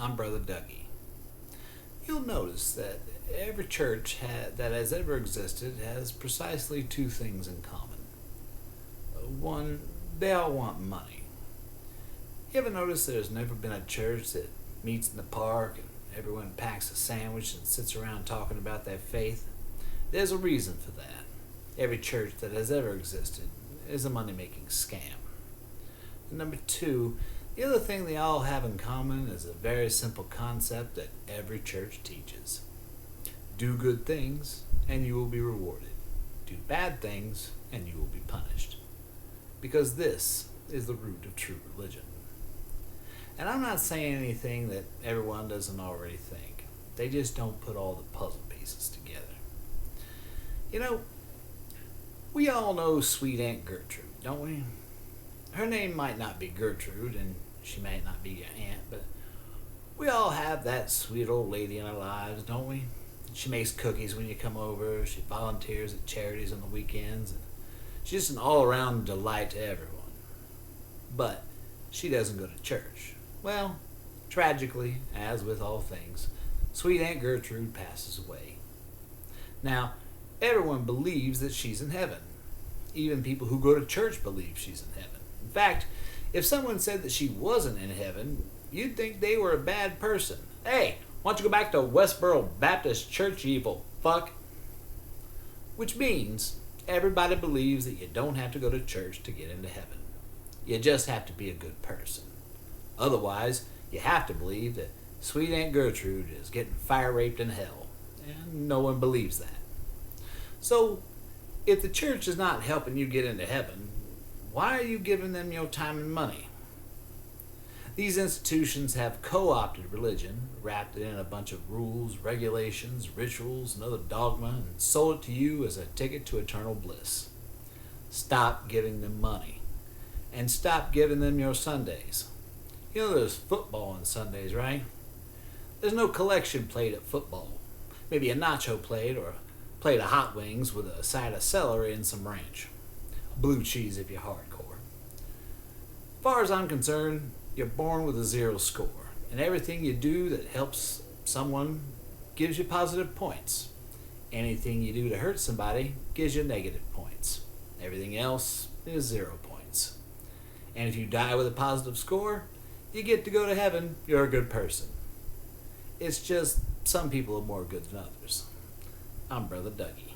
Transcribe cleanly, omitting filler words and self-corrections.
I'm Brother Dougie. You'll notice that every church that has ever existed has precisely two things in common. One, they all want money. You ever notice there's never been a church that meets in the park and everyone packs a sandwich and sits around talking about their faith? There's a reason for that. Every church that has ever existed is a money-making scam. And number two, the other thing they all have in common is a very simple concept that every church teaches. Do good things and you will be rewarded. Do bad things and you will be punished. Because this is the root of true religion. And I'm not saying anything that everyone doesn't already think. They just don't put all the puzzle pieces together. You know, we all know sweet Aunt Gertrude, don't we? Her name might not be Gertrude, and she might not be your aunt, but we all have that sweet old lady in our lives, don't we? She makes cookies when you come over, she volunteers at charities on the weekends, and she's just an all-around delight to everyone. But she doesn't go to church. Well, tragically, as with all things, sweet Aunt Gertrude passes away. Now, everyone believes that she's in heaven. Even people who go to church believe she's in heaven. In fact, if someone said that she wasn't in heaven, you'd think they were a bad person. Hey, why don't you go back to Westboro Baptist Church, you evil fuck? Which means everybody believes that you don't have to go to church to get into heaven. You just have to be a good person. Otherwise, you have to believe that sweet Aunt Gertrude is getting fire raped in hell. And no one believes that. So, if the church is not helping you get into heaven, why are you giving them your time and money? These institutions have co-opted religion, wrapped it in a bunch of rules, regulations, rituals, and other dogma, and sold it to you as a ticket to eternal bliss. Stop giving them money. And stop giving them your Sundays. You know there's football on Sundays, right? There's no collection plate at football. Maybe a nacho plate or a plate of hot wings with a side of celery and some ranch. Blue cheese if you're hardcore. As far as I'm concerned, you're born with a 0 score, and everything you do that helps someone gives you positive points. Anything you do to hurt somebody gives you negative points. Everything else is 0 points. And if you die with a positive score, you get to go to heaven, you're a good person. It's just some people are more good than others. I'm Brother Dougie.